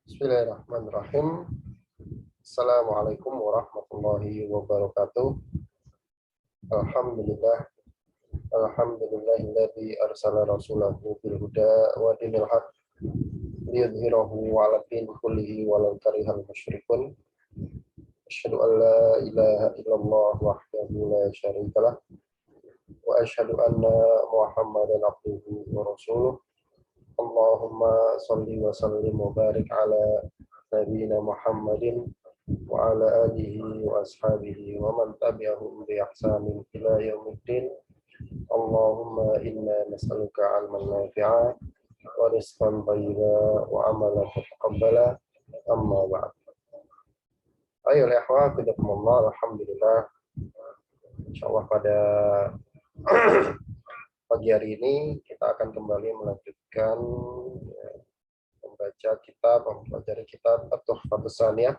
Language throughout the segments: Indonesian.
Bismillahirrahmanirrahim. Assalamualaikum warahmatullahi wabarakatuh. Alhamdulillah. Alhamdulillahilladzi arsala rasulahu bil huda wa dinil haq liyudhhirahu 'ala din kullihi walau karihal musyrikun. Asyhadu an la ilaha illallah wahdahu la syarikalah wa asyhadu anna Muhammadan abduhu wa rasuluh. Allahumma shalli wa sallim wa barik ala nabiyyina Muhammadin wa ala alihi wa ashabihi wa man tabi'ahum bi ihsanin ila yaumiddin. Allahumma inna nas'aluka 'ilman nafi'a wa rizqan thayyiba wa amalan mutaqabbala, amma ba'd. Ayo ikhwah, qadakumullah. Alhamdulillah, insyaallah pada pagi hari ini kita akan kembali melanjutkan membaca kitab, mempelajari kitab At-Tuhfatus Tsaniyah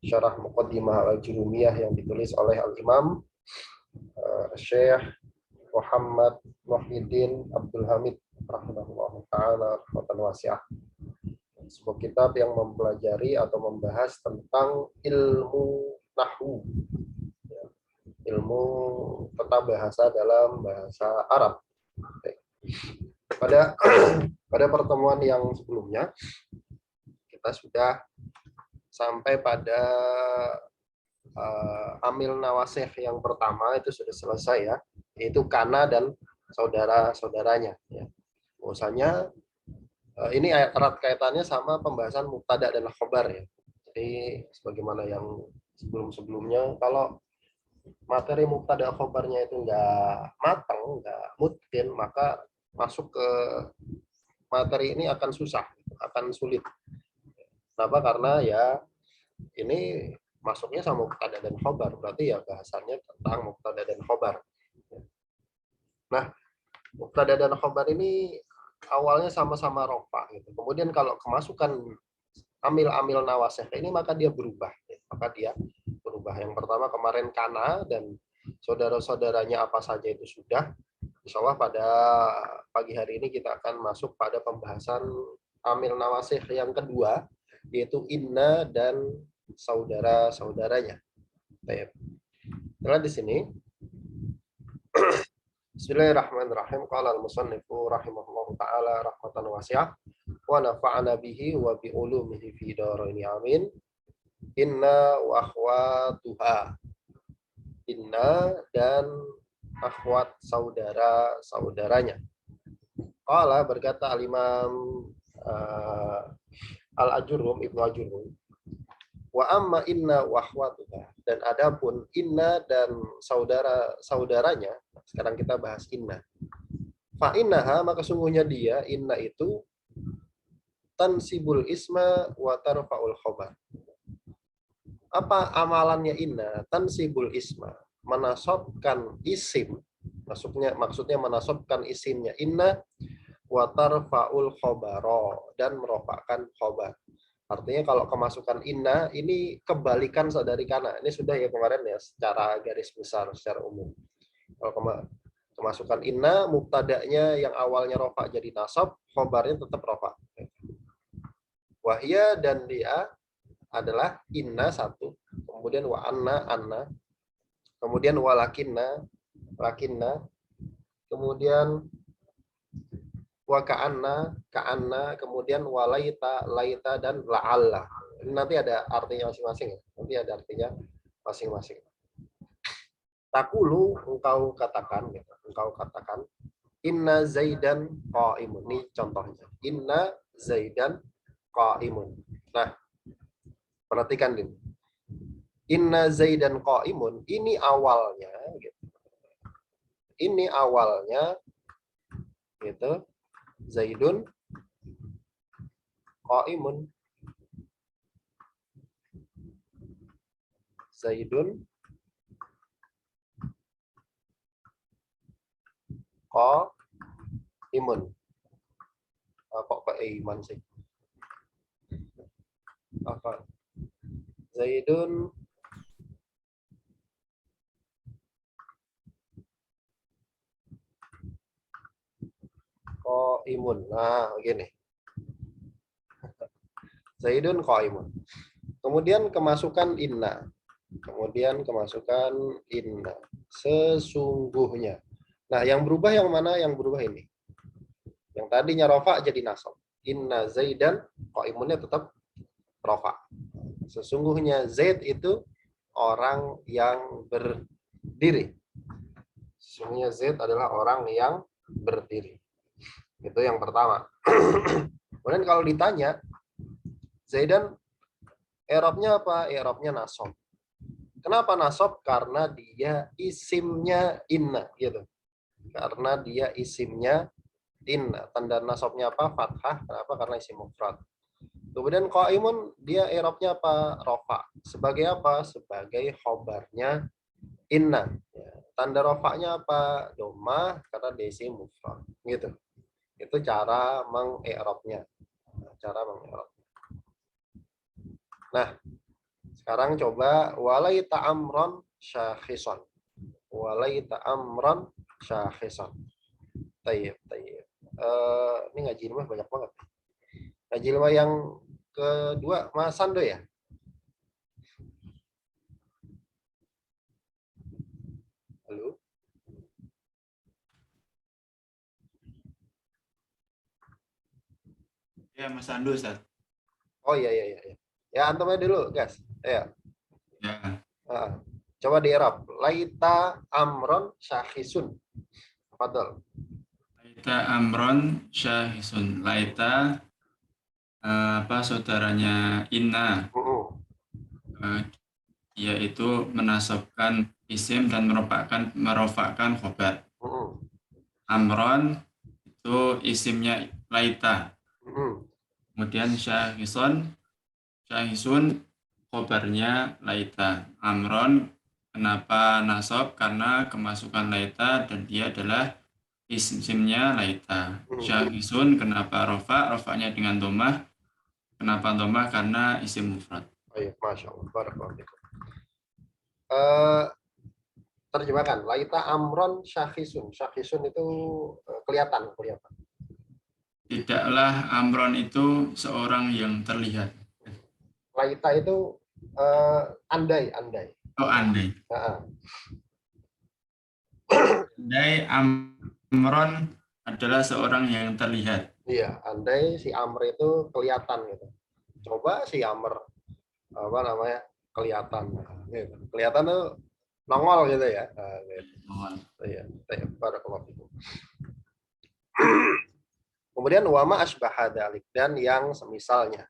Syarah Muqaddimah Al-Jurumiyah yang ditulis oleh Al-Imam Syekh Muhammad Muhyiddin Abdul Hamid rahimahullah ta'ala rahmatan wasi'ah. Sebuah kitab yang mempelajari atau membahas tentang ilmu nahwu, ilmu tata bahasa dalam bahasa Arab. Pada pertemuan yang sebelumnya kita sudah sampai pada amil nawasih yang pertama, itu sudah selesai ya, yaitu kana dan saudara-saudaranya ya. Bahwasanya ini erat kaitannya sama pembahasan mubtada dan khobar ya. Jadi sebagaimana yang sebelum-sebelumnya, kalau materi mubtada khobarnya itu nggak matang, nggak mungkin, maka masuk ke materi ini akan susah, akan sulit. Kenapa? Karena ya ini masuknya sama mubtada dan khobar, berarti ya bahasannya tentang mubtada dan khobar. Nah, mubtada dan khobar ini awalnya sama-sama rofa gitu. Kemudian kalau kemasukan amil-amil nawasih ini, maka dia berubah. Yang pertama kemarin kana dan saudara-saudaranya apa saja itu sudah. Insya Allah pada pagi hari ini kita akan masuk pada pembahasan amil nawasih yang kedua, yaitu inna dan saudara-saudaranya. Baik. Nah, di sini Bismillahirrahmanirrahim. Qala al-musannifu rahimahullahu ta'ala rahmatan wasi'ah wa nafa'ana bihi wa bi ulumihi fi dharaini amin. Inna wa akhwatuha. Inna dan akhwat saudara-saudaranya. Qala, berkata al-Imam Al-Ajurrum, Ibnu Ajurrum, wa amma inna wa akhwatuha, dan adapun inna dan saudara-saudaranya, sekarang kita bahas inna. Fa innaha, maka sungguhnya dia inna itu tansibul isma wa tarfa'ul khobar. Apa amalannya inna? Tansibul isma, menasobkan isim, maksudnya menasobkan isimnya inna, wa tarfa'ul khobaro, dan merofakkan khobar. Artinya kalau kemasukan inna ini kebalikan dari kana. Ini sudah ya kemarin ya, secara garis besar, secara umum. Kalau kemasukan inna, mubtada'nya yang awalnya rofa jadi nasab, khobarnya tetap rofa. Wahya, dan dia adalah inna satu, kemudian wa anna, kemudian walakinna, lakinna, kemudian wa ka'anna, kemudian walaita, laita, dan la'alla. Ini nanti ada artinya masing-masing ya. Nanti ada artinya masing-masing. Takulu, engkau katakan inna zaidan qa'imun. Ini contohnya. Inna zaidan qa'imun. Nah, perhatikan ini. Inna zaidan qa'imun, ini awalnya gitu. Ini awalnya gitu. Zaidun qa'imun. Zaidun qa'imun. Kok qa'iman sih? Apa? Zaidun qa'imun. Nah, begini. Zaidun qaimun. Kemudian kemasukan inna. Kemudian kemasukan inna. Sesungguhnya. Nah, yang berubah yang mana? Yang berubah ini. Yang tadinya rofa jadi nasab. Inna Zaidan qaimunnya tetap rofa. Sesungguhnya Zaid itu orang yang berdiri. Sesungguhnya Zaid adalah orang yang berdiri. Itu yang pertama. Kemudian kalau ditanya, Zaidan i'rabnya apa? I'rabnya nasab. Kenapa nasab? Karena dia isimnya inna gitu. Karena dia isimnya inna. Tanda nasabnya apa? Fathah. Kenapa? Karena isim mufrad. Kemudian qaimun dia i'rabnya apa? Rafa. Sebagai apa? Sebagai khobarnya inna. Ya. Tanda rafanya apa? Dhammah karena dia isim mufrad. Gitu. Itu cara mengi'rabnya. Cara mengi'rab. Nah, sekarang coba walaita amron syakhisan. Walaita amron syakhisan. Tayyib, tayyib. Ini ngaji ilmu banyak banget. Ngaji ilmu yang kedua, Mas Sando ya? Halo? Ya, Mas Andu, Ustaz. Oh iya, iya, iya. Ya, antum aja dulu, guys. Ya. Ya. Coba di Arab. Laita amron syakhisun. Fadol. Laita Amron Syahisun. Laita apa saudaranya Inna, eh, dia itu menasabkan isim dan merofakkan khobar. Amron itu isimnya Laita. Kemudian Syahisun khobarnya Laita. Amron kenapa nasab? Karena kemasukan Laita dan dia adalah isimnya Laita. Syahisun kenapa rofa? Rofanya dengan domah. Kenapa domah? Karena isim mufrad. Ayo, Masya Allah. Barakallahu. Terjemahkan. Laita amron syakhisun. Syakhisun itu kelihatan. Tidaklah Amron itu seorang yang terlihat. Laita itu andai. Oh, andai. Andai Amron adalah seorang yang terlihat. Iya, andai si Amr itu kelihatan gitu. Coba si Amr apa namanya kelihatan, gitu. Kelihatan tuh nongol gitu ya. Gitu. Iya, barakallahu fikum. Kemudian wama asbaha dalik dan yang semisalnya.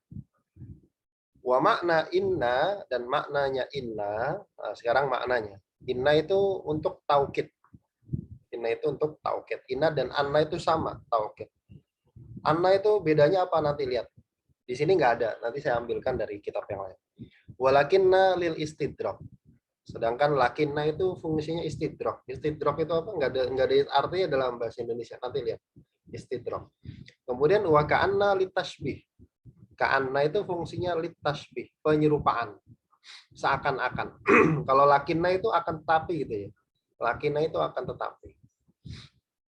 Wa makna inna dan maknanya inna. Nah, sekarang maknanya. Inna itu untuk taukid. Inna itu untuk taukid. Inna dan anna itu sama, taukid. Anna itu bedanya apa nanti lihat. Di sini nggak ada. Nanti saya ambilkan dari kitab yang lain. Walakinna lil istidrak. Sedangkan lakinna itu fungsinya istidrak. Istidrak itu apa? Nggak ada artinya dalam bahasa Indonesia. Nanti lihat. Istidrak. Kemudian wa ka'anna litashbih. Ka'anna itu fungsinya litashbih, penyerupaan. Seakan-akan. Kalau lakinna itu akan tetapi gitu ya. Lakinna itu akan tetapi.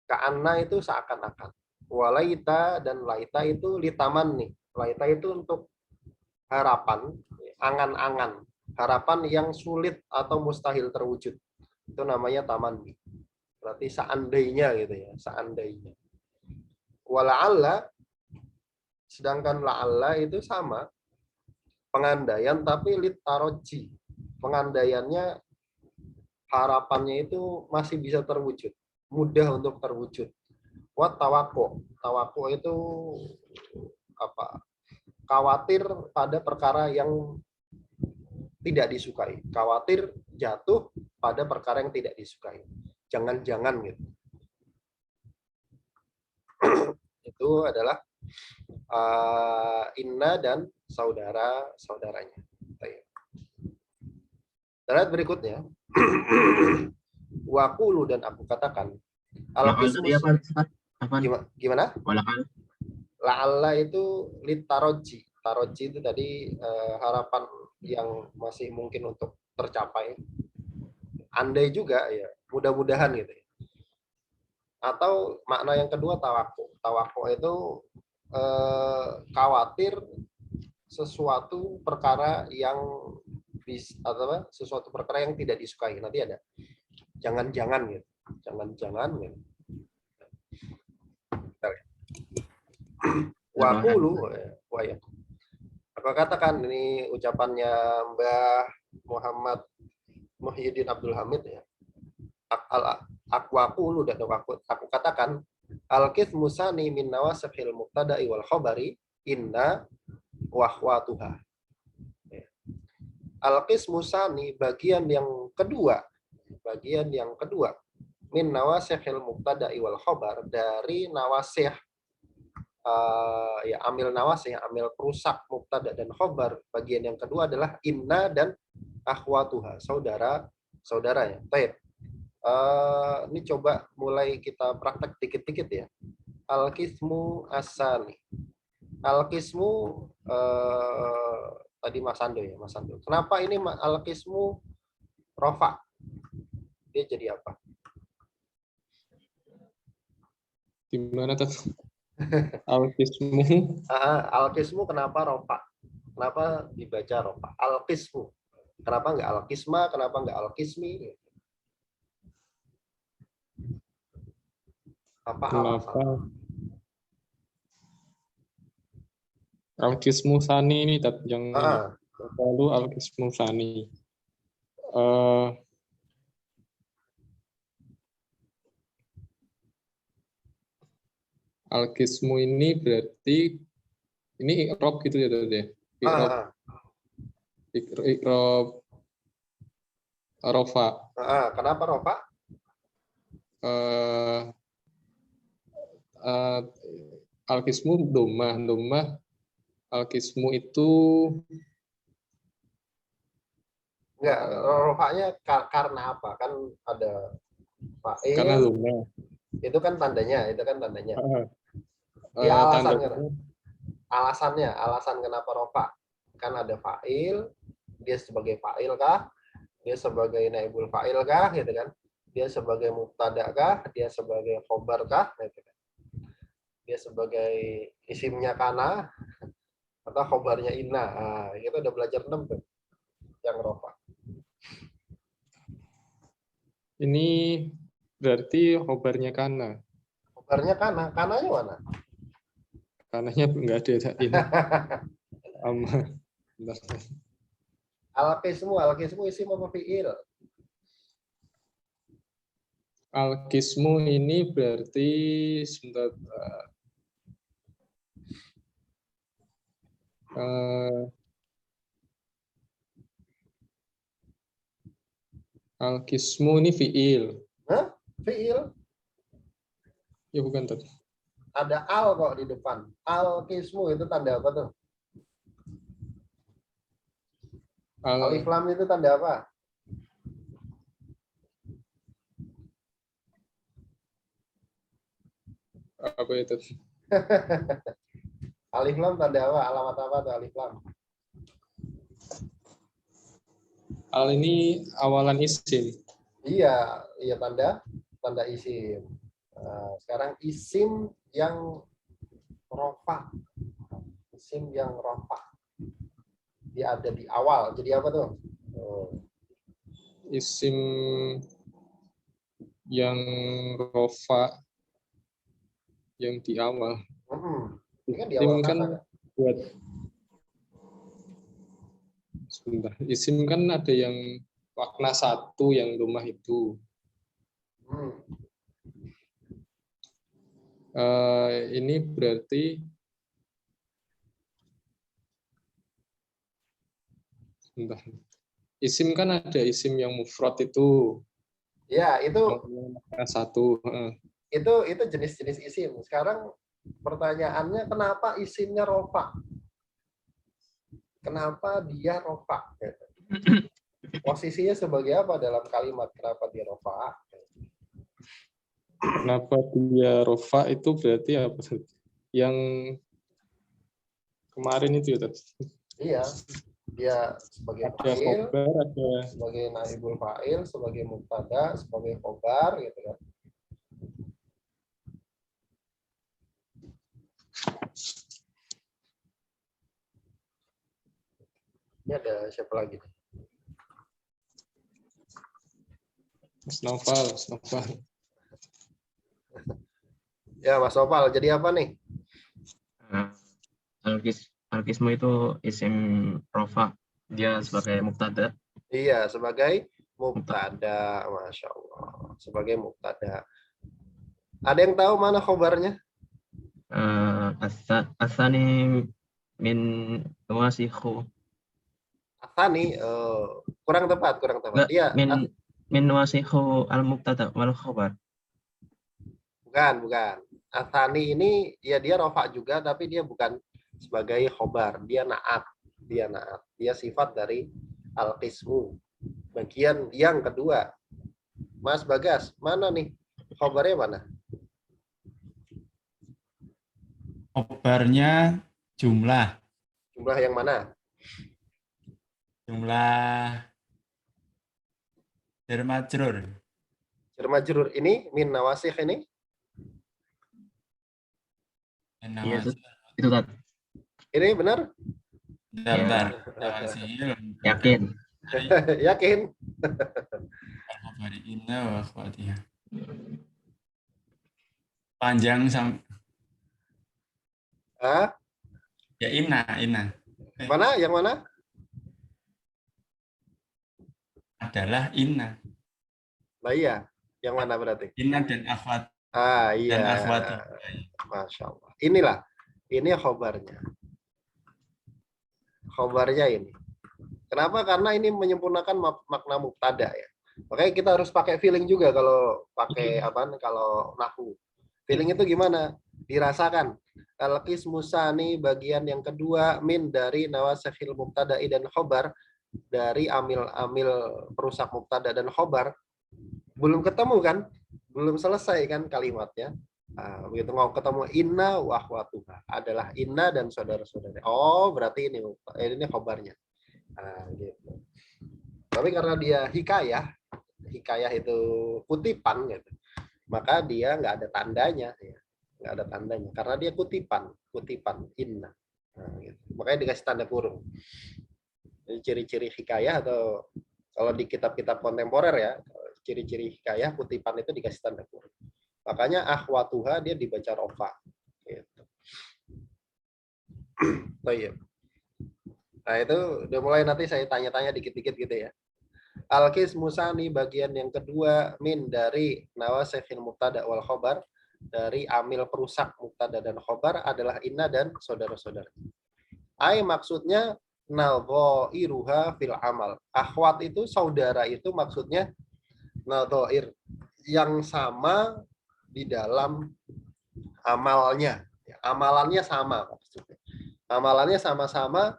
Ka'anna itu seakan-akan. Walaita dan laita itu litaman nih. Laita itu untuk harapan, angan-angan. Harapan yang sulit atau mustahil terwujud. Itu namanya tamanni. Berarti seandainya gitu ya, seandainya. Wala'alla, sedangkan la'alla itu sama, pengandaian tapi litaroji. Pengandaiannya, harapannya itu masih bisa terwujud. Mudah untuk terwujud. Wat tawako. Tawako itu apa? Khawatir pada perkara yang tidak disukai. Khawatir jatuh pada perkara yang tidak disukai. Jangan-jangan gitu. Itu adalah inna dan saudara-saudaranya. Lihat berikutnya. Wakulu dan aku katakan. Gimana? La'alla itu litaroji. Taroji itu tadi harapan yang masih mungkin untuk tercapai. Andai juga ya, mudah-mudahan gitu ya. Atau makna yang kedua tawaku. Tawaku itu khawatir sesuatu perkara yang sesuatu perkara yang tidak disukai. Nanti ada jangan-jangan gitu. Jangan-jangan gitu. Wakulu wa ya. Aku katakan ini ucapannya Mbah Muhammad Muhyiddin Abdul Hamid ya. Aku katakan al-qismu musani min nawasifil muqtada'i wal khabari inna wa akhwatuha. Al-qismu musani bagian yang kedua min nawasihil muqtada'i wal khabar dari nawasih amil nawasih, amil perusak mubtada dan khobar. Bagian yang kedua adalah inna dan akhwatuha, saudaranya. Baik. Ini coba mulai kita praktek dikit-dikit ya. Al-qismu asani. Al-qismu tadi Mas Ando ya, Mas Ando. Kenapa ini al-qismu rofa? Dia jadi apa? Gimana tuh? Al-qismu. Al-qismu kenapa rofa? Kenapa dibaca rofa? Al-qismu. Kenapa nggak al-qisma? Kenapa nggak al-qismi? Apa alasan? Al-qismu sani ini yang lalu al-qismu sani. Al-qismu ini berarti ini i'rab gitu ya tadi. I'rab rofa. Kenapa rofa? Al-qismu domah. Al-qismu itu enggak, rofanya karena apa? Kan ada fa'il. Karena domah. Itu kan tandanya. Ya, alasan kenapa rofa? Kan ada fa'il, dia sebagai fa'il kah? Dia sebagai naibul fa'il kah? Gitu kan? Dia sebagai mubtada kah? Dia sebagai khobar kah? Gitu kan? Dia sebagai isimnya kana atau khobarnya inna. Kita udah belajar 6 tuh yang rofa. Ini berarti khobarnya kana. Khobarnya kana. Kananya mana? Kananya enggak ada ini. Al-qismu isim apa fi'il? Al-qismu ini berarti sebentar. Al-qismu ini fi'il. Hah? Fi'il? Ya bukan tadi. Ada al kok di depan. Al-qismu itu tanda apa tuh? Alif lam itu tanda apa? Apa itu? Alif lam tanda apa? Alamat apa tuh alif lam? Al ini awalan isim. Iya tanda isim. Sekarang isim yang rofa. Isim yang rofa. Dia ada di awal. Jadi apa tuh? Isim yang rofa yang di awal. Ini kan di awal Isim kan buat sebentar. Isim kan ada yang makna satu yang rumah itu. Ini berarti sebentar. Isim kan ada isim yang mufrad itu. Ya, itu makna satu. Itu jenis-jenis isim. Sekarang pertanyaannya kenapa isimnya rofa? Kenapa dia rofa? Posisinya sebagai apa dalam kalimat? Kenapa dia rofa? Kenapa dia rofa itu berarti apa? Yang kemarin itu ya. Iya, dia sebagai fa'il, sebagai naibul fa'il, sebagai mubtada, sebagai khobar, gitu kan. Ini ada siapa lagi? Mas Noval. Ya, Mas Nopal, jadi apa nih? Al-Qismu itu isim rofa, dia sebagai mubtada. Iya, sebagai mubtada, Masya Allah. Sebagai mubtada. Ada yang tahu mana khobarnya? Asani min wasikhu. Asani, kurang tepat. Enggak, Iya, min wasikhu al-mubtada wal khobar. bukan. Asani ini ya dia rofa juga, tapi dia bukan sebagai khobar. Dia naat. Dia sifat dari al-qismu. Bagian yang kedua. Mas Bagas, mana nih? Khobarnya mana? Khobarnya jumlah. Jumlah yang mana? Jumlah jar majrur. Jar majrur ini min nawasikh ini? Iya, itu tadi. Ini benar? Bentar. Nawasihil. Yakin. Yakin? Khobari inna wa akhwatiha. Panjang Ah, ya inna. mana? Yang mana? Adalah inna. Nah iya, yang mana berarti? Inna dan akhwat Iya. dan akhwati. Masya Allah. Inilah, ini khobarnya. Khobarnya ini. Kenapa? Karena ini menyempurnakan makna mubtada ya. Makanya kita harus pakai feeling juga kalau pakai kalau nahwu. Feeling itu gimana? Dirasakan. Al-qismu tsani bagian yang kedua min dari nawasikhil mubtada'i dan khobar, dari amil-amil perusak mubtada dan khobar. Belum ketemu kan? Belum selesai kan kalimatnya. Nah, begitu mau ketemu inna wa akhwatuha, adalah inna dan saudara-saudara. Oh, berarti ini khobarnya. Nah, gitu. Tapi karena dia hikayah itu kutipan gitu, maka dia nggak ada tandanya ya. Nggak ada tandanya karena dia kutipan inna. Nah, gitu. Makanya dikasih tanda kurung. Jadi ciri-ciri hikayah, atau kalau di kitab-kitab kontemporer ya, ciri-ciri hikayah kutipan itu dikasih tanda kurung. Makanya akhwatuha dia dibaca rofa. Gitu. Nah itu udah mulai, nanti saya tanya-tanya dikit-dikit gitu ya. Al-qismu tsani bagian yang kedua min dari nawasikhil mubtada wal khobar, dari amil perusak mubtada dan khobar adalah inna dan saudara-saudara. Maksudnya nadhairuha fil amal. Akhwat itu saudara, itu maksudnya nadhair yang sama di dalam amalnya. Amalannya sama maksudnya. Amalannya sama-sama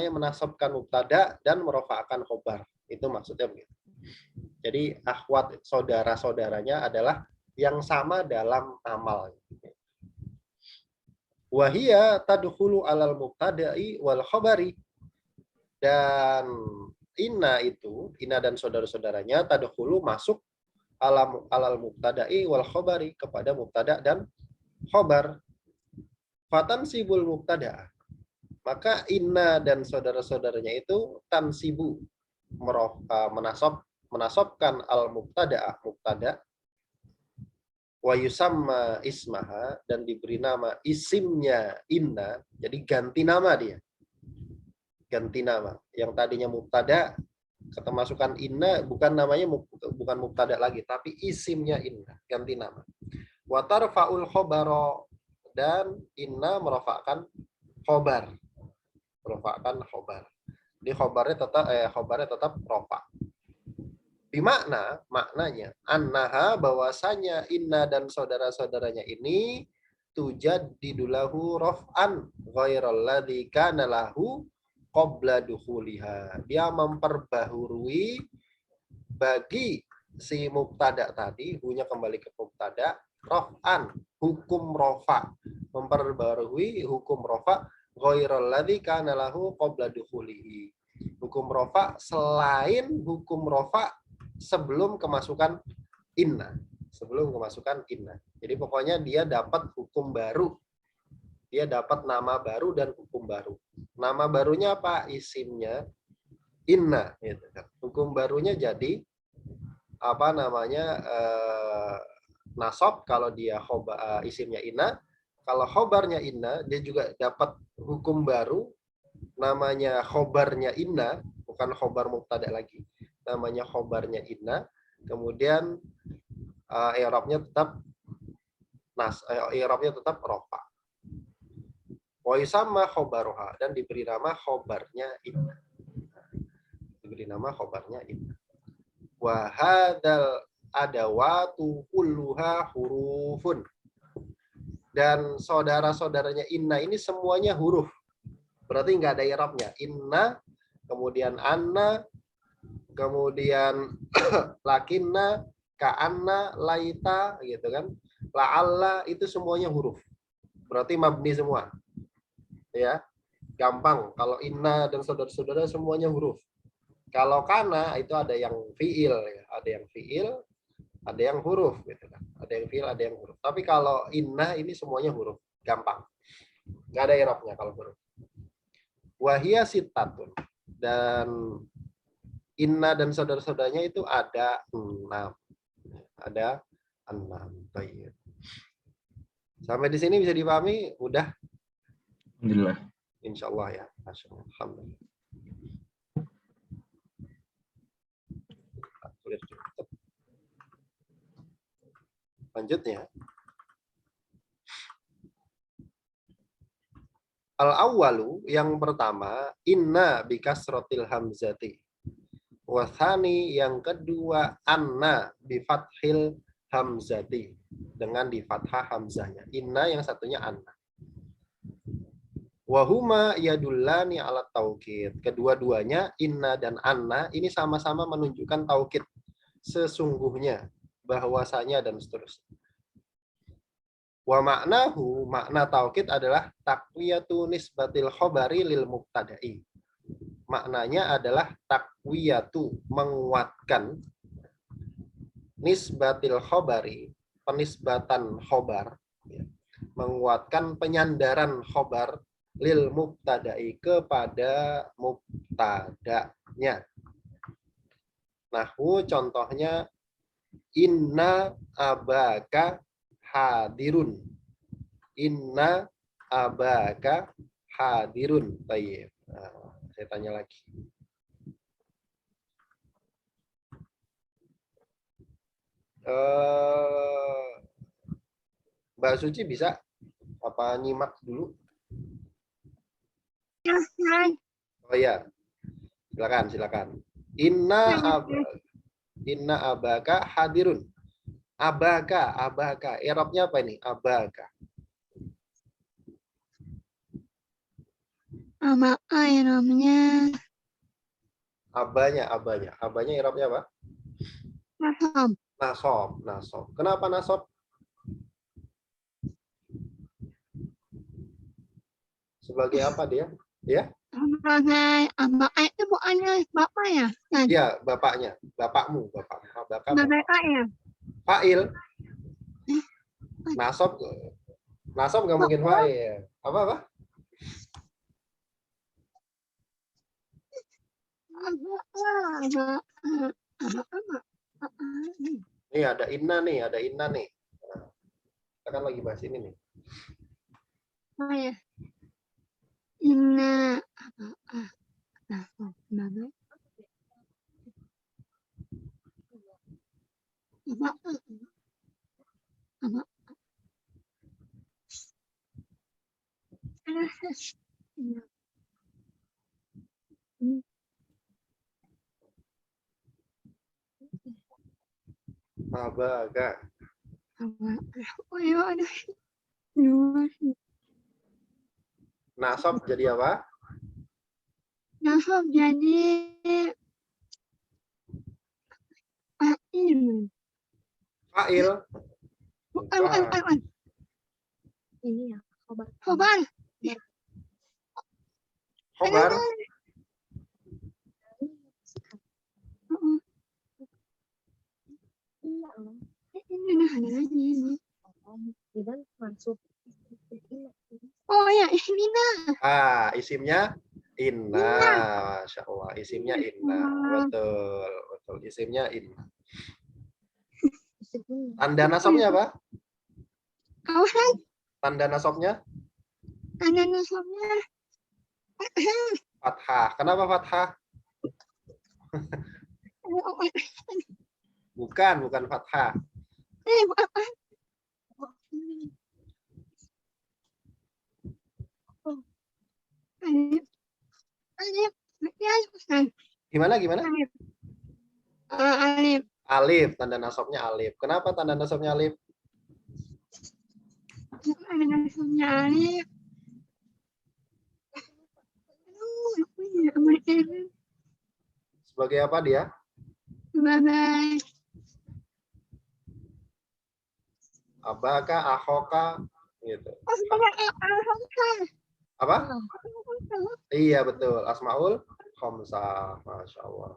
menasabkan mubtada dan merofa'kan khobar. Itu maksudnya begitu. Jadi akhwat saudara-saudaranya adalah yang sama dalam amal. Wahia tadkhulu alal mubtada'i wal khabari. Dan inna dan saudara-saudaranya tadkhulu masuk alal mubtada'i wal khabari, kepada mubtada dan khabar. Fatansibul mubtada, maka inna dan saudara-saudaranya itu tansibu, menasabkan al mubtada, wa yusamma ismaha, dan diberi nama isimnya inna, jadi ganti nama dia. Ganti nama. Yang tadinya mubtada, kata masukan inna, bukan namanya bukan mubtada lagi, tapi isimnya inna, ganti nama. Wa tarfa'ul khobaro, dan inna merofakkan khobar. Merofakkan khobar. Di khobarnya tetap rofa. Maknanya annaha, bahwasanya inna dan saudara-saudaranya ini tujaddidulahu raf'an ghairal ladzi kana lahu qabla dukhuliha. Dia memperbaharui bagi si mubtada tadi, hunya kembali ke mubtada, raf'an, hukum rofa, memperbaharui hukum rofa ghairal ladzi kana lahu qabla dukhulihi. Hukum rofa selain hukum rofa sebelum kemasukan inna. Jadi pokoknya dia dapat hukum baru. Dia dapat nama baru dan hukum baru. Nama barunya apa? Isimnya inna. Gitu kan. Hukum barunya jadi apa namanya nasab kalau dia isimnya inna. Kalau khobarnya inna, dia juga dapat hukum baru namanya khobarnya inna, bukan khobar mubtada lagi. Namanya khobarnya inna. Kemudian i'rabnya tetap i'rabnya tetap rafa. Wa yusamma khobaruha, dan diberi nama khobarnya inna. Diberi nama khobarnya inna. Wa hadzal adawatu kulluha hurufun. Dan saudara-saudaranya inna ini semuanya huruf. Berarti nggak ada i'rabnya. Inna, kemudian anna, kemudian lakinna, ka'anna, laita, gitu kan. La'alla, itu semuanya huruf. Berarti mabni semua. Ya, gampang. Kalau inna dan saudara-saudara semuanya huruf. Kalau kana itu ada yang fiil, ya. Ada yang fiil, ada yang huruf, gitu kan. Ada yang fiil, ada yang huruf. Tapi kalau inna ini semuanya huruf, gampang. Nggak ada i'rabnya kalau huruf. Wahia sitatun, dan inna dan saudara-saudaranya itu ada 6. Ada 6. Baik. Sampai di sini bisa dipahami? Udah? Alhamdulillah. Insyaallah ya. Alhamdulillah. Lanjutnya. Al-awwalu, yang pertama, inna bikasrotil hamzati. Wathani, yang kedua, anna bifathil hamzati. Dengan di fathah hamzahnya. Inna, yang satunya anna. Wahuma yadullani ala taukid. Kedua-duanya, inna dan anna, ini sama-sama menunjukkan taukid. Sesungguhnya, bahwasanya, dan seterusnya. Wa maknahu, makna taukid adalah taqwiyatu nisbatil khobari lil mubtada'i. Maknanya adalah taqwiyatu, menguatkan, nisbatil khobari, penisbatan khobar, menguatkan penyandaran khobar lil mubtada'i, kepada mubtada'nya. Nahwu contohnya, inna abaka hadirun. Inna abaka hadirun. Baik. Nah, saya tanya lagi. Mbak Suci bisa apa nyimak dulu? Oh ya. Silakan. Inna abaka hadirun. Abaka. I'rabnya apa ini? Abaka. I'rabnya Abanya i'rabnya apa? Nasab. Kenapa nasab? Sebagai apa dia? Ya? sebagai itu bukannya bapak ya? Iya, bapaknya. Bapakmu. Abaka. Sebagai ya? Fa'il. Nasab nggak mungkin fa'il. Apa? Nih ada inna nih. Nah, kita kan lagi bahas ini nih. Oh ya. Inna Abaka. Nasab jadi apa? Nasab jadi Fa'il. Bukan. Ini ya, khobar. Khobar. Ini. Oh ya, ini Isimnya Inna, Masya Allah. Isimnya inna. Betul, betul. Isimnya inna. Tanda nasabnya apa? Kawan, Tanda nasabnya ada nasabnya. fathah. Kenapa fathah? Bukan fathah. Bukan. Alif. Alif. Ya, Ustaz. Gimana? Alif. Alif. Alif, tanda nasabnya alif. Kenapa tanda nasabnya alif? Ada nasabnya alif. Sebagai apa dia? Sebagai Abaka, ahoka, gitu. sebagai alhamdulillah. Apa? Iya betul. Asmaul khamsah. Masya Allah.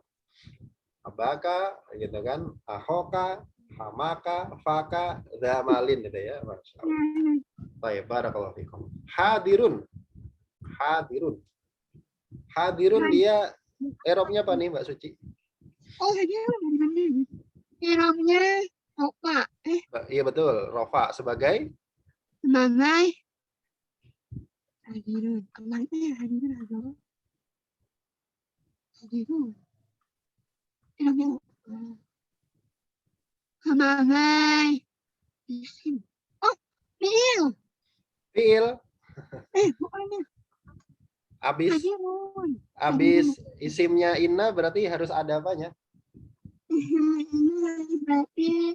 Abaka, gitu kan? Ahoka, hamaka, faka, damalin, gitu ya. Masya Allah. Baik, barakallahu fikum. Hadirun. Hadirun. Hadirun dia Erobnya apa nih Mbak Suci? Oh, dia Irobnya Opa. Iya betul. Rofa sebagai Sebagai Hadirun. Kemana Hadirun ada? Hadirun. Irobnya Opa. Sebagai isim. Oh, fiil. fiil. Bukannya Abis Hadirun. isimnya inna berarti harus ada apanya? Ini berarti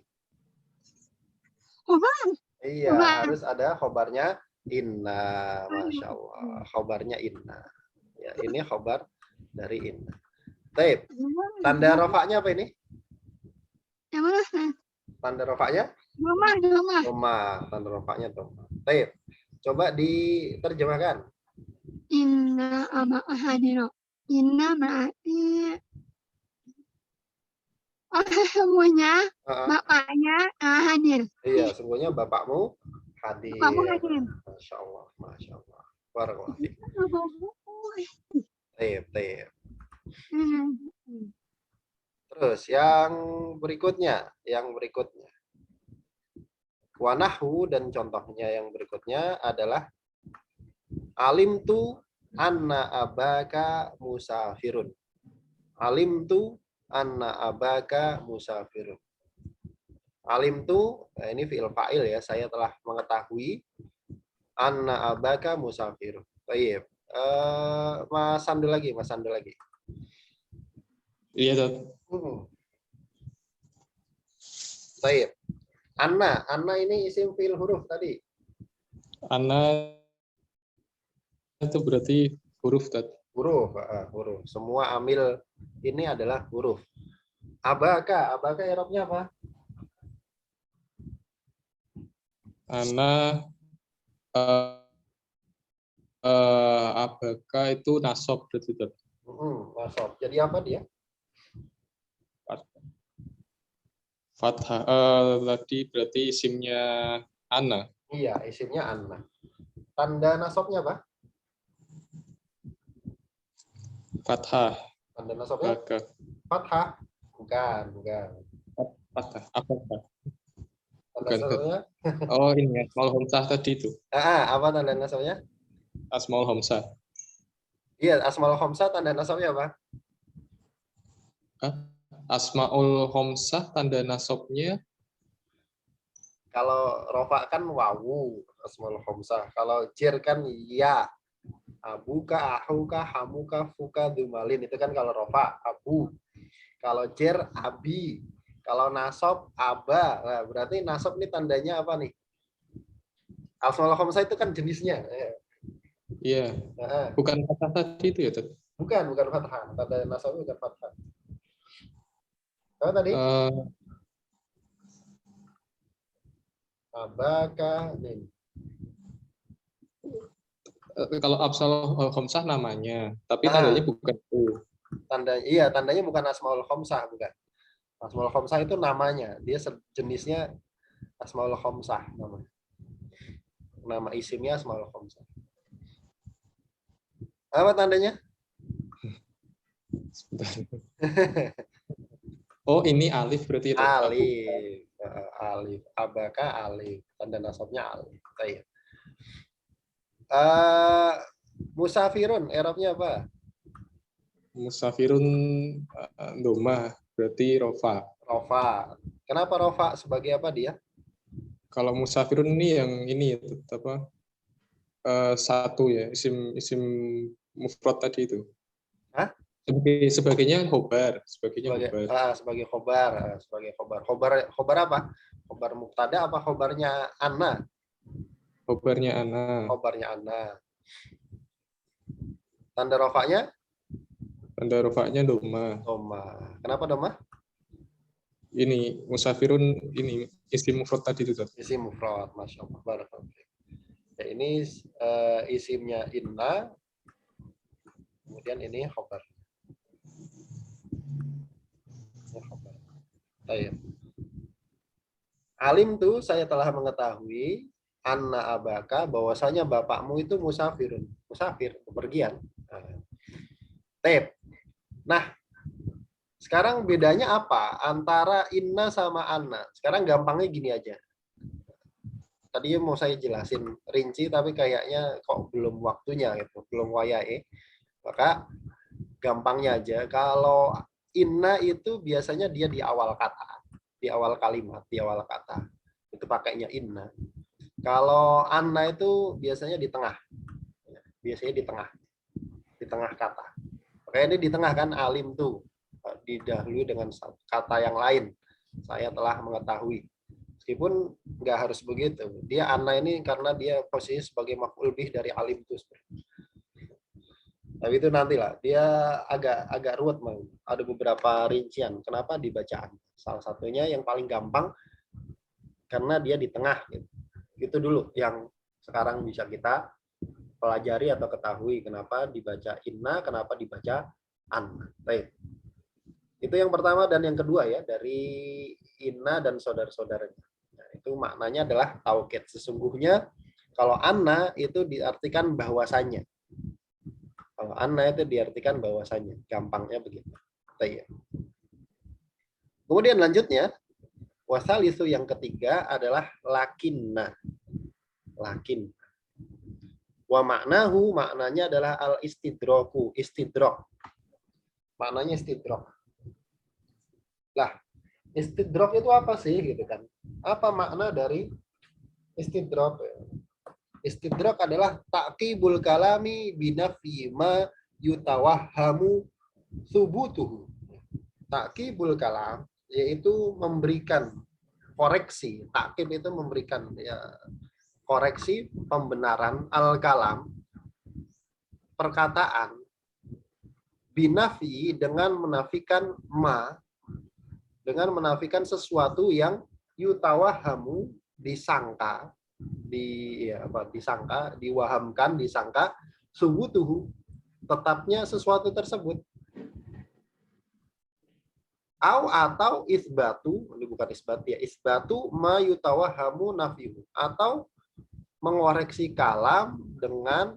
Khobar. Iya, Khobar. harus ada khobarnya inna. Masya Allah. Khobarnya inna. Ya, ini khobar dari inna. Taib. Tanda rofaknya apa ini? Yang mana, Ustaz? Tanda rofaknya? Domah. Doma. Tanda rofaknya doma. Taib. Coba diterjemahkan. Inna abaka hadiro. Inna berarti semuanya bapaknya hadir. Iya, sungguhnya bapakmu hadir. Bapakmu hadir. Masya Allah, Masya Allah. Barakallahu fiik. Taib. Terus yang berikutnya. Wanahu dan contohnya yang berikutnya adalah alimtu anna abaka musafirun. Alimtu anna abaka musafirun. Alimtu, nah ini fi'il fa'il ya, saya telah mengetahui anna abaka musafirun. Baik. Mas Sandu lagi. Iya, Tat. Baik. Anna ini isim fi'il huruf tadi. Ana itu berarti huruf, Tat. Huruf. Semua amil ini adalah huruf. Abaka i'rabnya apa? Ana abaka itu nasab berarti, Tat. Nasab. Jadi apa dia? Fathah. Tadi berarti isimnya Ana. Iya, isimnya Anna. Tanda nasabnya apa? Fathah. Tanda nasabnya Abaka. fathah. Bukan. Fathah. Abaka. Tanda Bukan. nasabnya? Oh, ini Asmaul Homsah tadi itu. Apa tanda nasabnya? Asmaul Homsah. Iya, Asmaul Khamsah tanda nasabnya apa? Asmaul Homsah tanda nasabnya Kalau rofa kan wawu, Asmaul Khamsah. Kalau jer kan ya. Abuka, ahuka, hamuka, fuka, dumalin. Itu kan kalau rofa, abu. Kalau jer, abi. Kalau nasab, aba. Nah, berarti nasab ini tandanya apa nih? Asmaul Khamsah itu kan jenisnya. iya. Bukan fathah tadi itu ya, Tat? Bukan fathah. Tanda nasab bukan fathah. Apa tadi? Abaka nih. Kalau Asmaul Homsah namanya, tapi tandanya bukan itu. Tandanya bukan Asmaul Khamsah, bukan. Asmaul Khamsah itu namanya, dia jenisnya Asmaul Khamsah namanya. Nama isimnya Asmaul Khamsah. Apa tandanya? Oh, ini alif berarti itu. Alif. Alif. Abaka alif. Tanda nasabnya alif. Baik. Musafirun, i'rabnya apa? Musafirun doma berarti rofa. Rofa. Kenapa rofa? Sebagai apa dia? Kalau musafirun ini yang ini apa? Satu ya, isim mufrad tadi itu. Hah? Sebagainya khobar, sebagainya khobar. Sebagai khobar, sebagai khobar. Khobar apa? Khobar mubtada apa khobarnya anna? Khobarnya ana. Khobarnya anna. Tanda rofanya? Tanda rofanya doma. Doma. Kenapa doma? Ini musafirun ini isim mufrad tadi itu. Isim mufrad, masya Allah. Barakallahu. Ya, ini isimnya inna, kemudian ini khobar. Alim tuh saya telah mengetahui anna abaka bahwasanya bapakmu itu musafir, bepergian. Nah, sekarang bedanya apa antara inna sama anna? Sekarang gampangnya gini aja. Tadi mau saya jelasin rinci tapi kayaknya kok belum waktunya gitu, belum wayahe. Maka gampangnya aja, kalau inna itu biasanya dia di awal kata, di awal kalimat, di awal kata. Itu pakainya inna. Kalau anna itu biasanya di tengah. Biasanya di tengah kata. Makanya ini di tengah kan, alim tuh didahului dengan kata yang lain. Saya telah mengetahui. Meskipun nggak harus begitu. Dia anna ini karena dia posisi sebagai maf'ul bih dari alim itu. Tapi itu nantilah, dia agak ruwet, Mang. Ada beberapa rincian kenapa dibacaan. Salah satunya yang paling gampang karena dia di tengah gitu. Itu dulu yang sekarang bisa kita pelajari atau ketahui kenapa dibaca inna, kenapa dibaca anna. Baik. Itu yang pertama dan yang kedua ya, dari inna dan saudara-saudaranya. Nah, itu maknanya adalah taukid. Sesungguhnya kalau anna itu diartikan bahwasanya. Kalau anna itu diartikan bahwasanya. Gampangnya begitu. Baik. Kemudian lanjutnya, wasalisu yang ketiga adalah lakinna. Lakin. Wa maknahu, maknanya adalah al istidroku, istidrok. Maknanya istidrok. Lah, istidrok itu apa sih gitu kan? Apa makna dari istidrok? Istidrok adalah ta'qibul kalami binafi ma yutawahhamu subutuhu. Ta'qibul kalam yaitu memberikan koreksi. Ta'qib itu memberikan ya koreksi pembenaran al-kalam, perkataan, binafi dengan menafikan ma, dengan menafikan sesuatu yang yutawahamu disangka, disangka, diwahamkan, disangka, subutuhu, tetapnya sesuatu tersebut. Atau isbatu, ini bukan isbat ya, isbatu ma yutawahamu nafihu, atau mengoreksi kalam dengan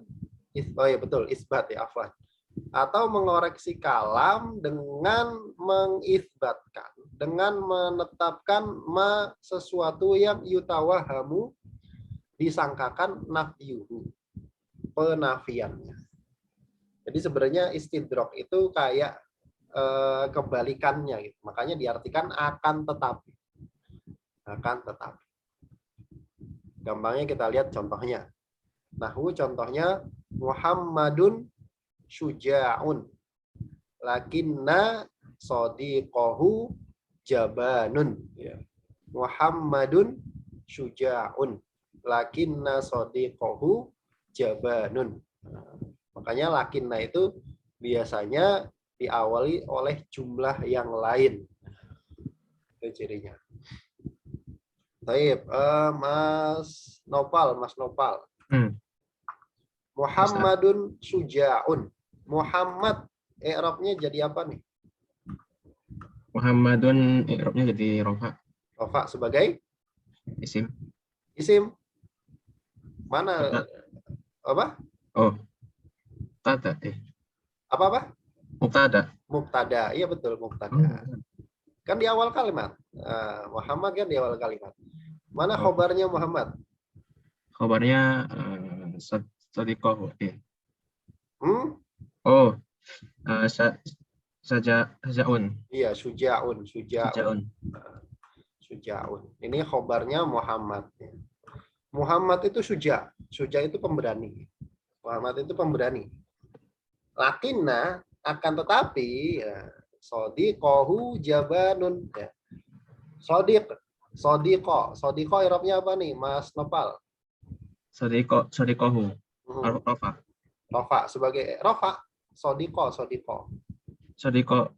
isbat ya, afwan. Atau mengoreksi kalam dengan mengisbatkan, dengan menetapkan ma sesuatu yang yutawahamu disangkakan nafyuhu, penafiannya. Jadi sebenarnya istidrok itu kayak kebalikannya gitu. Makanya diartikan akan tetapi. Akan tetapi. Gampangnya kita lihat contohnya. Nahwu contohnya Muhammadun syuja'un lakinna sadiqahu jabanun. Muhammadun syuja'un lakinna sadiqahu jabanun. Makanya lakinna itu biasanya diawali oleh jumlah yang lain. Itu cirinya. Baik, Mas Nopal. Muhammadun syuja'un. Muhammad i'rabnya jadi apa nih? Muhammadun i'rabnya jadi rofa. Rofa sebagai Isim. Isim. Mana? Apa? Oh. Mubtada. Apa? Mubtada. Mubtada. Iya betul, Oh, mubtada. Kan di awal kalimat. Muhammad kan di awal kalimat. Mana Oh. khobarnya Muhammad? kabarnya Sodikoh. Hmm? Oh, sajaun. Iya, sujaun. Sajaun. Sujaun. Ini khobarnya Muhammad. Muhammad itu suja. Suja itu pemberani. Muhammad itu pemberani. Lakinna akan tetapi ya, sodiqohu jabanun. Ya. Sodiko irobnya apa nih, Mas Nopal? Sodikohu. Hmm. Rofa. Rofa sebagai Rofa. Sodiko. Sodiko.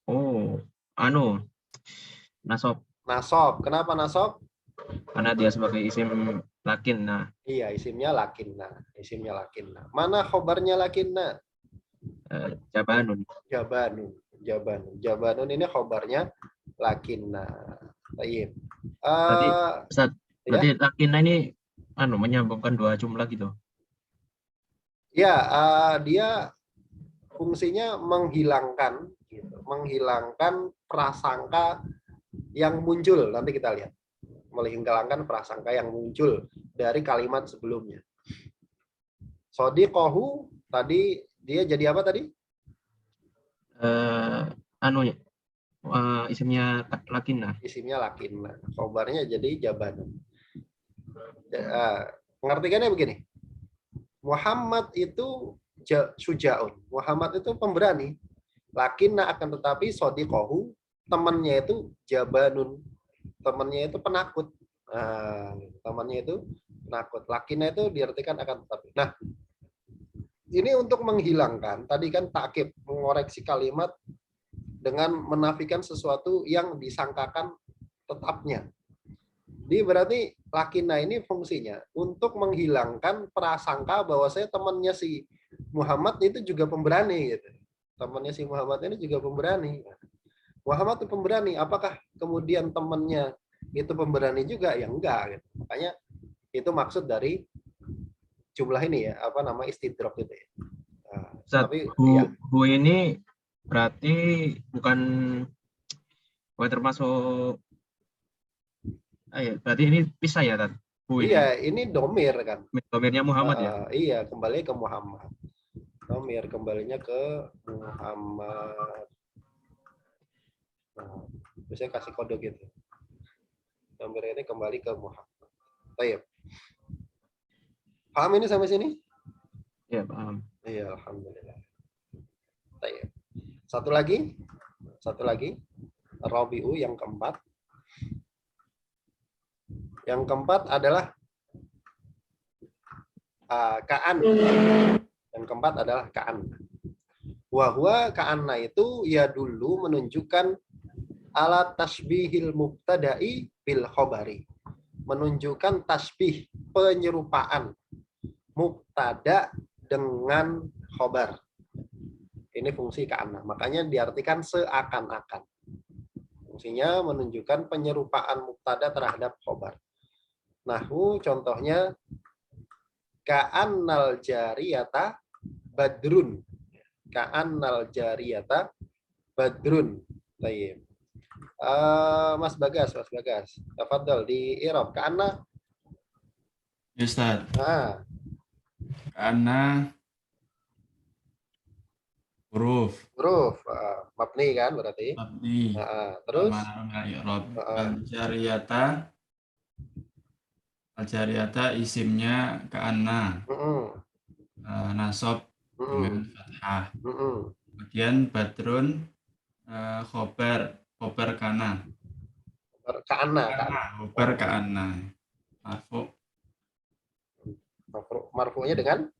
Oh, nasob. Nasob. Kenapa nasob? Karena dia sebagai isim lakin. Nah, Iya, isimnya lakinna. Mana khobarnya lakinna? jabanun. Jabanun ini khobarnya lakinna. Baik. Berarti, Ustaz, Ya. berarti lakin ini menyambungkan dua jumlah gitu. Ya, dia fungsinya menghilangkan prasangka yang muncul. Nanti kita lihat. Menghilangkan prasangka yang muncul dari kalimat sebelumnya. Sodiqohu tadi dia jadi apa tadi? Isimnya lakin. Nah, Isimnya lakinna. Khobarnya jadi jabanun. Pengertiannya begini. Muhammad itu sujaun. Muhammad itu pemberani. Lakinna akan tetapi sodiqohu temannya itu jabanun. Temannya itu penakut. Temannya itu penakut. Lakinna itu diartikan akan tetapi. Nah, ini untuk menghilangkan. Tadi kan takkib, mengoreksi kalimat dengan menafikan sesuatu yang disangkakan tetapnya. Jadi berarti lakinna ini fungsinya untuk menghilangkan prasangka bahwa saya temannya si Muhammad itu juga pemberani gitu. Temannya si Muhammad ini juga pemberani. Muhammad itu pemberani, apakah kemudian temannya itu pemberani juga? Ya enggak gitu. Makanya itu maksud dari jumlah ini ya, apa nama istidrok itu ya. Nah, Ustaz, tapi hu ya, ini berarti bukan termasuk berarti ini pisah ya, Tad? Hu ini. iya, ini domir kan. Domirnya Muhammad ya? Iya, kembali ke Muhammad. Domir kembalinya ke Muhammad. Nah, saya kasih kode gitu. Domir ini kembali ke Muhammad. Baik. Paham ini sampai sini? Iya, paham. Iya, alhamdulillah. Baik. Satu lagi. Rabi'u yang keempat. Yang keempat adalah ka'an. Yang keempat adalah ka'an. Wahwa ka'anna itu ya dulu menunjukkan ala tasbihil mubtada'i bil khobari. Menunjukkan tasbih, penyerupaan mubtada dengan khobar. Ini fungsi ka'anna. Makanya diartikan seakan-akan. Fungsinya menunjukkan penyerupaan mubtada terhadap khobar. Nahwu contohnya ka'annal jariyata badrun. Ka'annal jariyata badrun. Baik. Mas Bagas. Tafadhol di i'rab ka'anna. Ustaz, Nah, karena huruf mabni kan berarti. mabni Terus i'rab al-jariyata isimnya ka'anna, nasab dengan fathah. Kemudian badrun khobar kana. Khobar ka'anna. Marfu'nya dengan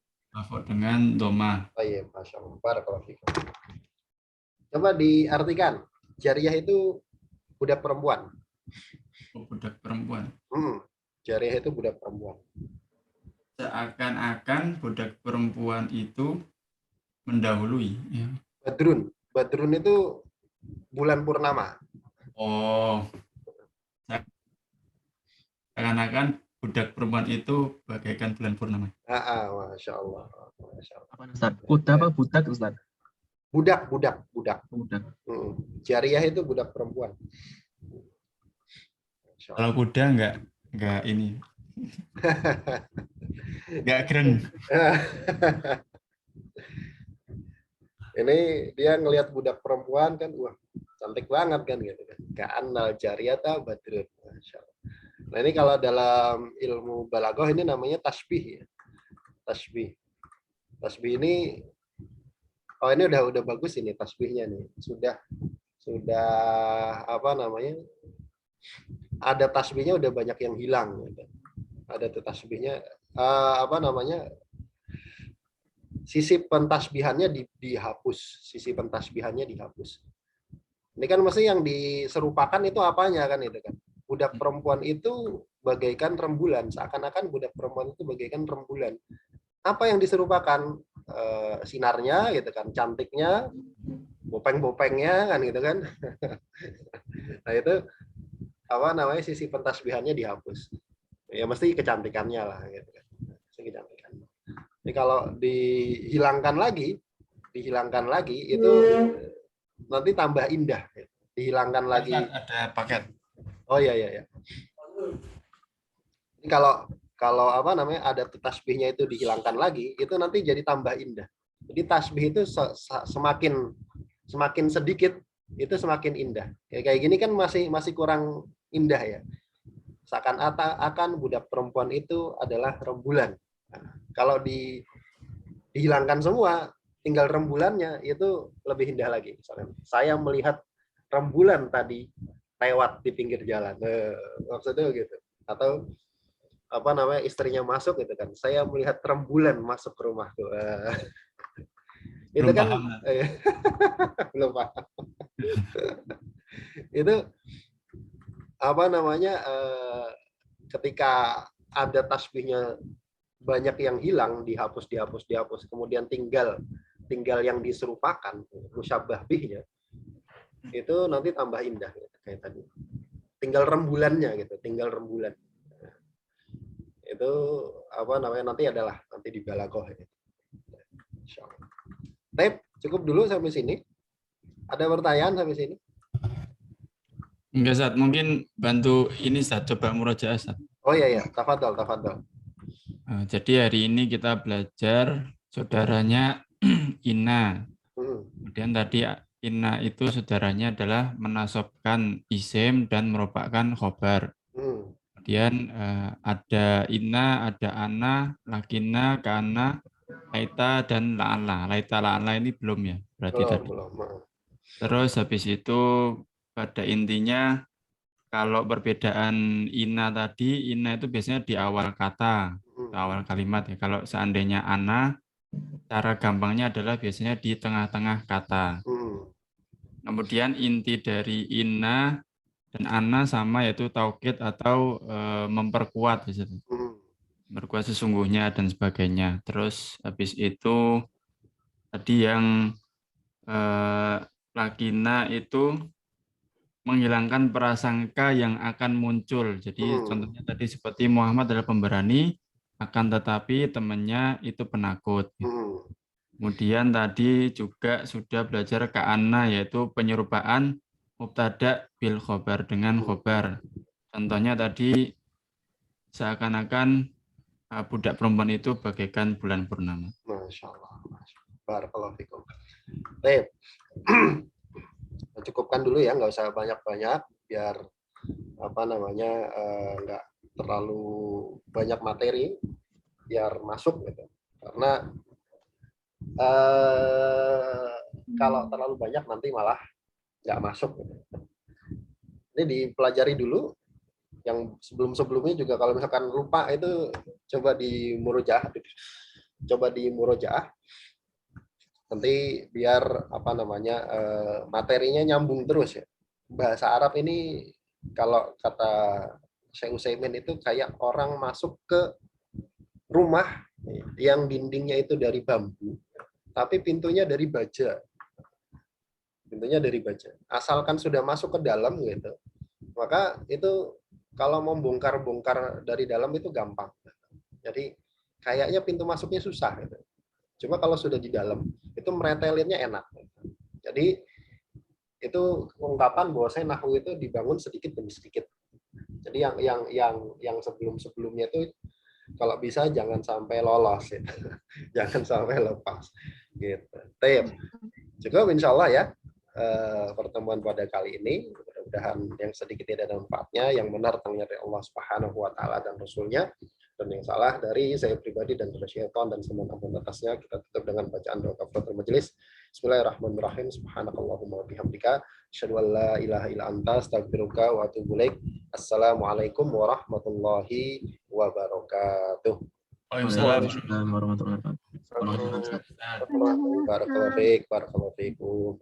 doma. Baik, Masya Allah. Barakallahu fikum. Coba diartikan. Jariyah itu budak perempuan. Budak perempuan. Jariyah itu budak perempuan. Seakan-akan budak perempuan itu mendahului. Ya. Badrun itu bulan purnama. Oh, seakan-akan budak perempuan itu bagaikan bulan purnama. Masya Allah. Apa, Ustaz? Kuda apa budak, Ustaz? budak. Budak. Jariyah itu budak perempuan. Kalau kuda nggak ini, nggak keren. Ini dia ngelihat budak perempuan kan, wah cantik banget kan gitu kan. Ka'annal jariyata badrun. Masya Allah. Nah ini kalau dalam ilmu balaghah ini namanya tasbih ya. Tasbih. Tasbih ini, oh ini udah bagus ini tasbihnya nih. Sudah apa namanya? Ada tasbihnya udah banyak yang hilang. Gitu. Ada tuh tasbihnya apa namanya? Sisi pentasbihannya dihapus, sisi pentasbihannya dihapus. Ini kan mesti yang diserupakan itu apanya kan itu kan. Budak perempuan itu bagaikan rembulan, seakan-akan budak perempuan itu bagaikan rembulan. Apa yang diserupakan? Sinarnya gitu kan, cantiknya, bopeng-bopengnya kan gitu kan. Nah itu apa namanya, sisi pentasbihannya dihapus. Ya mesti kecantikannya lah gitu kan. Kecantikannya. Jadi kalau dihilangkan lagi itu nanti tambah indah. Dihilangkan lagi. Ada paket. Oh iya. Ini kalau apa namanya, ada tasbihnya itu dihilangkan lagi, itu nanti jadi tambah indah. Jadi tasbih itu semakin sedikit itu semakin indah. Kayak gini kan masih kurang indah ya. Seakan-akan budak perempuan itu adalah rembulan. Nah, kalau dihilangkan semua, tinggal rembulannya, itu lebih indah lagi. Misalnya, saya melihat rembulan tadi lewat di pinggir jalan. Maksudnya gitu. Atau apa namanya, istrinya masuk gitu kan. Saya melihat rembulan masuk ke rumahku. Itu Belum kan paham. belum paham. Itu apa namanya, ketika ada tasbihnya banyak yang hilang, dihapus, kemudian tinggal yang diserupakan, musyabbah bihnya, itu nanti tambah indah gitu, kayak tadi. Tinggal rembulannya gitu, rembulan. Itu apa namanya, nanti di balaghah gitu. Insyaallah. Baik, cukup dulu sampai sini. Ada pertanyaan sampai sini? Enggak, Ustaz. Mungkin bantu ini, Ustaz. Coba murojaah, Ustaz. Oh iya, tafadhol. Jadi hari ini kita belajar saudaranya Ina. Kemudian tadi Ina itu saudaranya adalah menasobkan isim dan merupakan khobar. Kemudian ada Ina, ada Ana, Lakina, Kana, Laita, dan La'ala. Laita, La'ala ini belum ya? Berarti tadi. Belum. Terus habis itu pada intinya kalau perbedaan Ina tadi, Ina itu biasanya di awal kata, awal kalimat ya. Kalau seandainya Ana, cara gampangnya adalah biasanya di tengah-tengah kata. Kemudian inti dari Ina dan Ana sama, yaitu taukid atau memperkuat, memperkuat sesungguhnya dan sebagainya. Terus habis itu tadi yang Lakina itu menghilangkan prasangka yang akan muncul. Jadi contohnya tadi seperti Muhammad adalah pemberani, akan tetapi temannya itu penakut. Kemudian tadi juga sudah belajar ka'anna, yaitu penyerupaan mubtada bil khobar dengan khobar. Contohnya tadi seakan-akan budak perempuan itu bagaikan bulan purnama. Masya Allah. Barakallahu fikum. Baik. Cukupkan dulu ya, nggak usah banyak-banyak, biar apa namanya, nggak terlalu banyak materi, biar masuk gitu. Karena kalau terlalu banyak nanti malah nggak masuk gitu. Ini dipelajari dulu. Yang sebelum-sebelumnya juga kalau misalkan lupa itu coba di murojaah. Nanti biar apa namanya, materinya nyambung terus ya. Bahasa Arab ini kalau kata Syekh Utsaimin itu kayak orang masuk ke rumah yang dindingnya itu dari bambu, tapi pintunya dari baja. Asalkan sudah masuk ke dalam gitu, maka itu kalau mau bongkar dari dalam itu gampang. Jadi kayaknya pintu masuknya susah gitu. Cuma kalau sudah di dalam, itu meretelinnya enak. Jadi itu ungkapan bahwasanya nahwu itu dibangun sedikit demi sedikit. Jadi yang sebelum-sebelumnya itu kalau bisa jangan sampai lolos ya. Jangan sampai lepas gitu. Cukup insyaallah ya pertemuan pada kali ini. Mudah-mudahan yang sedikit tidak ada manfaatnya, yang benar tentang dari Allah Subhanahu wa taala dan Rasulnya, dan yang salah dari saya pribadi dan dari syaitan dan semua ampun atasnya. Kita tutup dengan bacaan doa kafaratul majelis. Bismillahirrahmanirrahim. Subhanakallahumma wa bihamdika asyhadu an la ilaha illa anta astaghfiruka wa atubu ilaik. Assalamualaikum warahmatullahi wabarakatuh. Waalaikumsalam warahmatullahi wabarakatuh. Barakallahu fiik, barakallahu fiikum.